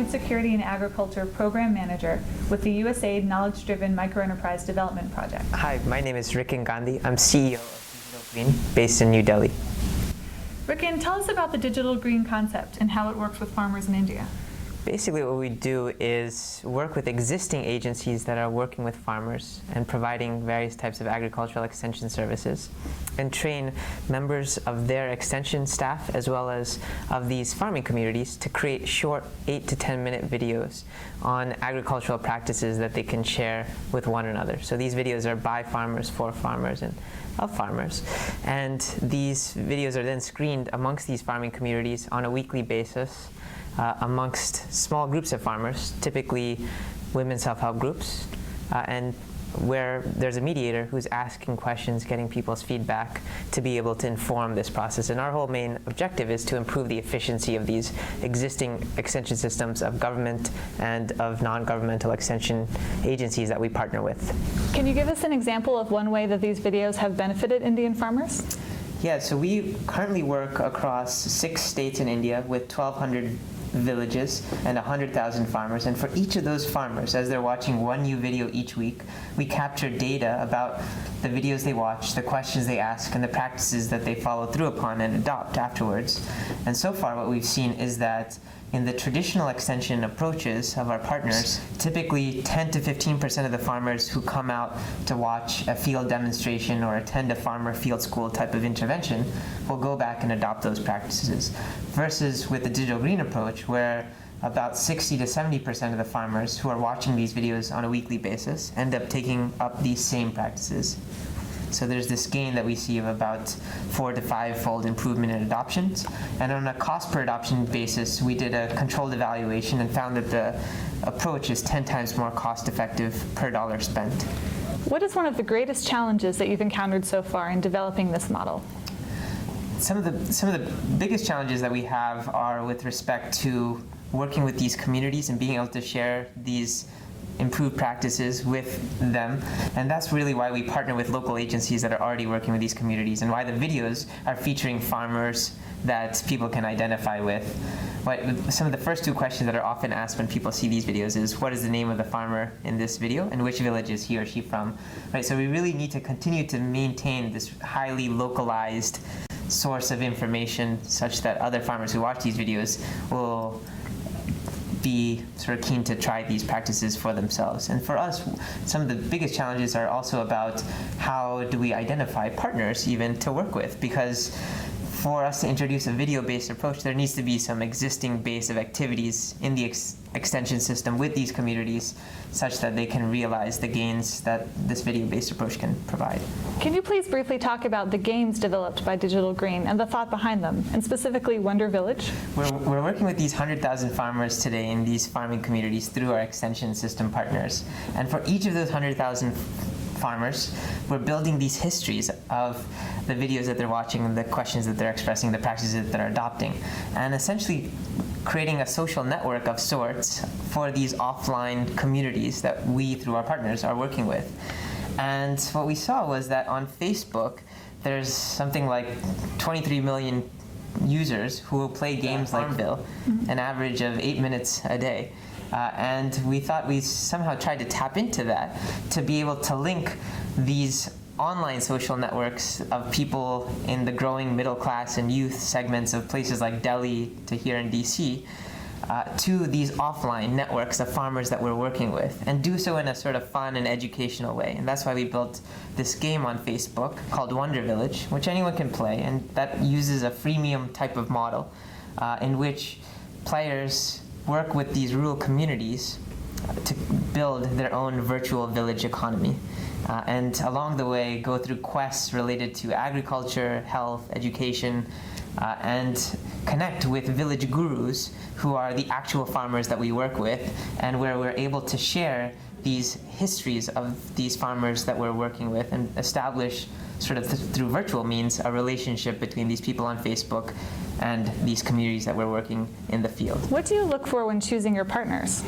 Food Security and Agriculture Program Manager with the USAID Knowledge-Driven Microenterprise Development Project. Hi, my name is Rikin Gandhi. I'm CEO of Digital Green, based in New Delhi. Rikin, tell us about the Digital Green concept and how it works with farmers in India. Basically, what we do is work with existing agencies that are working with farmers and providing various types of agricultural extension services, and train members of their extension staff as well as of these farming communities to create short 8 to 10-minute videos on agricultural practices that they can share with one another. So these videos are by farmers, for farmers, and of farmers. And these videos are then screened amongst these farming communities on a weekly basis amongst small groups of farmers, typically women's self-help groups, and where there's a mediator who's asking questions, getting people's feedback to be able to inform this process. And our whole main objective is to improve the efficiency of these existing extension systems of government and of non-governmental extension agencies that we partner with. Can you give us an example of one way that these videos have benefited Indian farmers? Yeah, so we currently work across 6 states in India with 1,200 villages and 100,000 farmers, and for each of those farmers, as they're watching one new video each week, we capture data about the videos they watch, the questions they ask, and the practices that they follow through upon and adopt afterwards. And so far what we've seen is that in the traditional extension approaches of our partners, typically 10 to 15% of the farmers who come out to watch a field demonstration or attend a farmer field school type of intervention will go back and adopt those practices. Versus with the digital green approach, where about 60 to 70% of the farmers who are watching these videos on a weekly basis end up taking up these same practices. So there's this gain that we see of about 4 to 5-fold improvement in adoptions. And on a cost per adoption basis, we did a controlled evaluation and found that the approach is 10 times more cost effective per dollar spent. What is one of the greatest challenges that you've encountered so far in developing this model? Some of the biggest challenges that we have are with respect to working with these communities and being able to share these improved practices with them. And that's really why we partner with local agencies that are already working with these communities, and why the videos are featuring farmers that people can identify with. But some of the first 2 questions that are often asked when people see these videos is, what is the name of the farmer in this video, and which village is he or she from? Right, so we really need to continue to maintain this highly localized source of information such that other farmers who watch these videos will be sort of keen to try these practices for themselves. And for us, some of the biggest challenges are also about how do we identify partners even to work with, because for us to introduce a video-based approach, there needs to be some existing base of activities in the extension system with these communities such that they can realize the gains that this video-based approach can provide. Can you please briefly talk about the games developed by Digital Green and the thought behind them, and specifically Wonder Village? We're working with these 100,000 farmers today in these farming communities through our extension system partners. And for each of those 100,000 farmers, we're building these histories of the videos that they're watching and the questions that they're expressing, the practices that they're adopting, and essentially creating a social network of sorts for these offline communities that we, through our partners, are working with. And what we saw was that on Facebook, there's something like 23 million users who will play games like Farmville, an average of 8 minutes a day. And we thought we somehow tried to tap into that to be able to link these online social networks of people in the growing middle class and youth segments of places like Delhi to here in DC to these offline networks of farmers that we're working with, and do so in a sort of fun and educational way. And that's why we built this game on Facebook called Wonder Village, which anyone can play, and that uses a freemium type of model in which players work with these rural communities to build their own virtual village economy. And along the way go through quests related to agriculture, health, education, and connect with village gurus who are the actual farmers that we work with, and where we're able to share these histories of these farmers that we're working with and establish sort of through virtual means a relationship between these people on Facebook and these communities that we're working in the field. What do you look for when choosing your partners?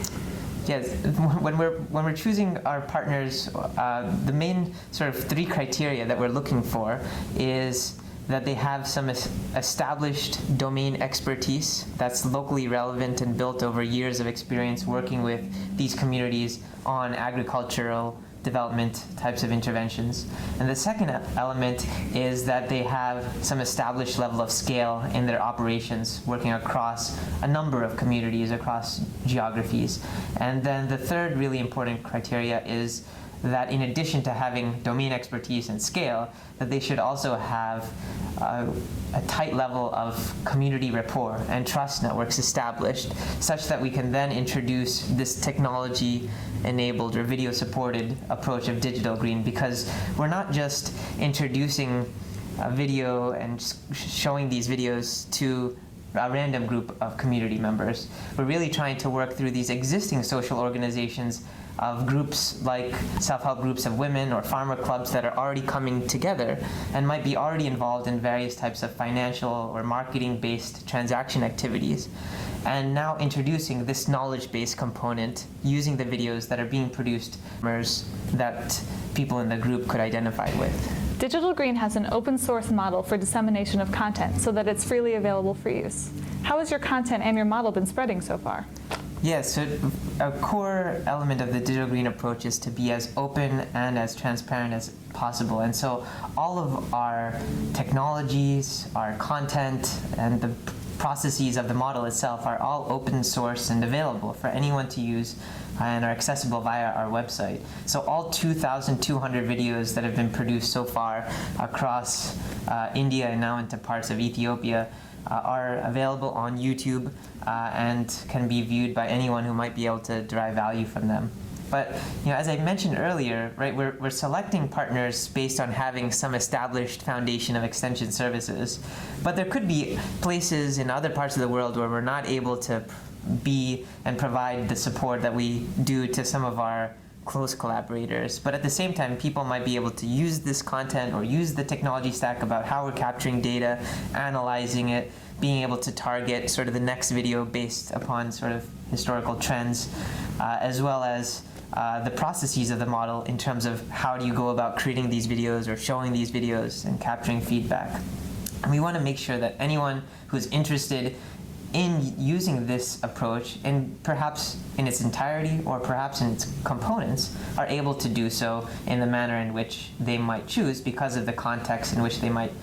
Yes, when we're choosing our partners, the main sort of 3 criteria that we're looking for is that they have some established domain expertise that's locally relevant and built over years of experience working with these communities on agricultural development types of interventions. And the second element is that they have some established level of scale in their operations, working across a number of communities, across geographies. And then the third really important criteria is that in addition to having domain expertise and scale, that they should also have a tight level of community rapport and trust networks established, such that we can then introduce this technology-enabled or video-supported approach of digital green, because we're not just introducing a video and showing these videos to a random group of community members. We're really trying to work through these existing social organizations of groups like self-help groups of women or farmer clubs that are already coming together and might be already involved in various types of financial or marketing-based transaction activities. And now introducing this knowledge-based component using the videos that are being produced that people in the group could identify with. Digital Green has an open source model for dissemination of content so that it's freely available for use. How has your content and your model been spreading so far? Yes, so a core element of the digital green approach is to be as open and as transparent as possible. And so all of our technologies, our content, and the processes of the model itself are all open source and available for anyone to use and are accessible via our website. So all 2,200 videos that have been produced so far across India and now into parts of Ethiopia are available on YouTube and can be viewed by anyone who might be able to derive value from them. But as I mentioned earlier, right, we're selecting partners based on having some established foundation of extension services. But there could be places in other parts of the world where we're not able to be and provide the support that we do to some of our close collaborators. But at the same time, people might be able to use this content or use the technology stack about how we're capturing data, analyzing it, being able to target sort of the next video based upon sort of historical trends, as well as the processes of the model in terms of how do you go about creating these videos or showing these videos and capturing feedback. And we want to make sure that anyone who's interested in using this approach, and perhaps in its entirety or perhaps in its components, are able to do so in the manner in which they might choose because of the context in which they might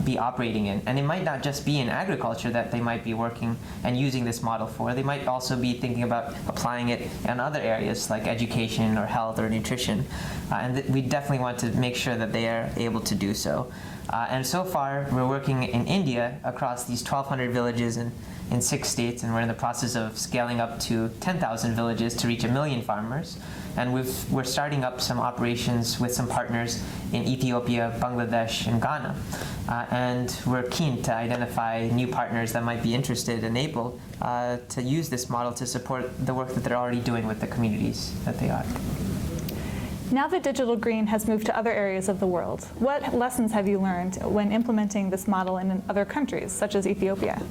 be operating in. And it might not just be in agriculture that they might be working and using this model for. They might also be thinking about applying it in other areas like education or health or nutrition. And we definitely want to make sure that they are able to do so. And so far, we're working in India across these 1,200 villages in 6 states, and we're in the process of scaling up to 10,000 villages to reach 1 million farmers. And we're starting up some operations with some partners in Ethiopia, Bangladesh, and Ghana. And we're keen to identify new partners that might be interested and able to use this model to support the work that they're already doing with the communities that they are. Now that Digital Green has moved to other areas of the world, what lessons have you learned when implementing this model in other countries, such as Ethiopia?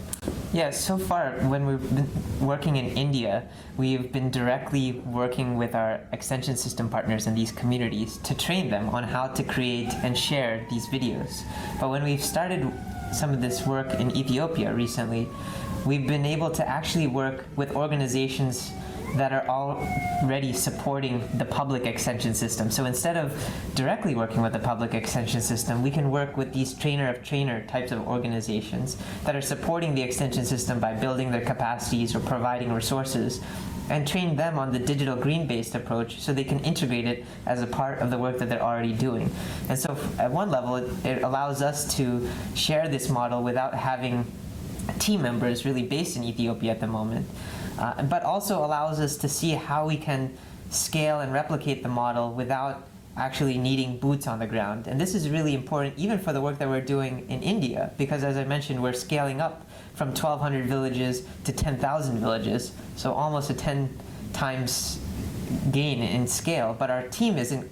Yeah, so far, when we've been working in India, we've been directly working with our extension system partners in these communities to train them on how to create and share these videos. But when we've started some of this work in Ethiopia recently, we've been able to actually work with organizations that are already supporting the public extension system. So instead of directly working with the public extension system, we can work with these trainer-of-trainer types of organizations that are supporting the extension system by building their capacities or providing resources, and train them on the digital green-based approach so they can integrate it as a part of the work that they're already doing. And so at one level, it allows us to share this model without having team members really based in Ethiopia at the moment. But also allows us to see how we can scale and replicate the model without actually needing boots on the ground. And this is really important even for the work that we're doing in India, because as I mentioned, we're scaling up from 1,200 villages to 10,000 villages, so almost a 10 times gain in scale, but our team isn't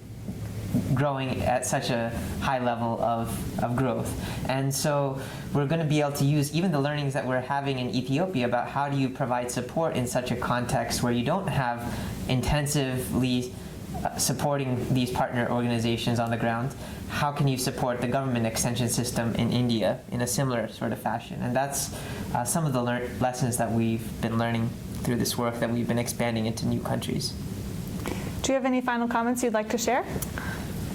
growing at such a high level of growth. And so we're going to be able to use even the learnings that we're having in Ethiopia about how do you provide support in such a context where you don't have intensively supporting these partner organizations on the ground, how can you support the government extension system in India in a similar sort of fashion? And that's some of the lessons that we've been learning through this work that we've been expanding into new countries. Do you have any final comments you'd like to share?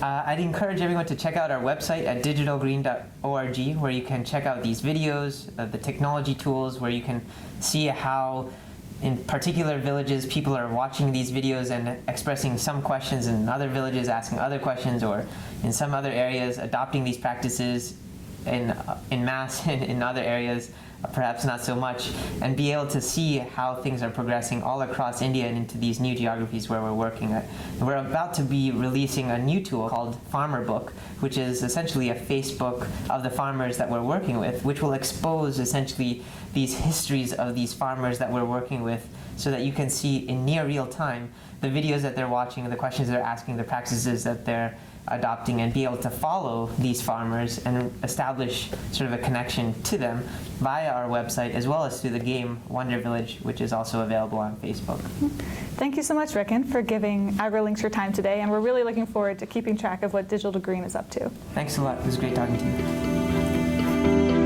I'd encourage everyone to check out our website at digitalgreen.org, where you can check out these videos, the technology tools, where you can see how in particular villages people are watching these videos and expressing some questions, in other villages asking other questions, or in some other areas adopting these practices in mass, and in other areas perhaps not so much, and be able to see how things are progressing all across India and into these new geographies where we're working at. We're about to be releasing a new tool called Farmer Book, which is essentially a Facebook of the farmers that we're working with, which will expose essentially these histories of these farmers that we're working with, so that you can see in near real time the videos that they're watching, the questions they're asking, the practices that they're adopting, and be able to follow these farmers and establish sort of a connection to them via our website, as well as through the game Wonder Village, which is also available on Facebook. Thank you so much, Ricken, for giving AgriLinks your time today, and we're really looking forward to keeping track of what Digital Green is up to. Thanks a lot. It was great talking to you.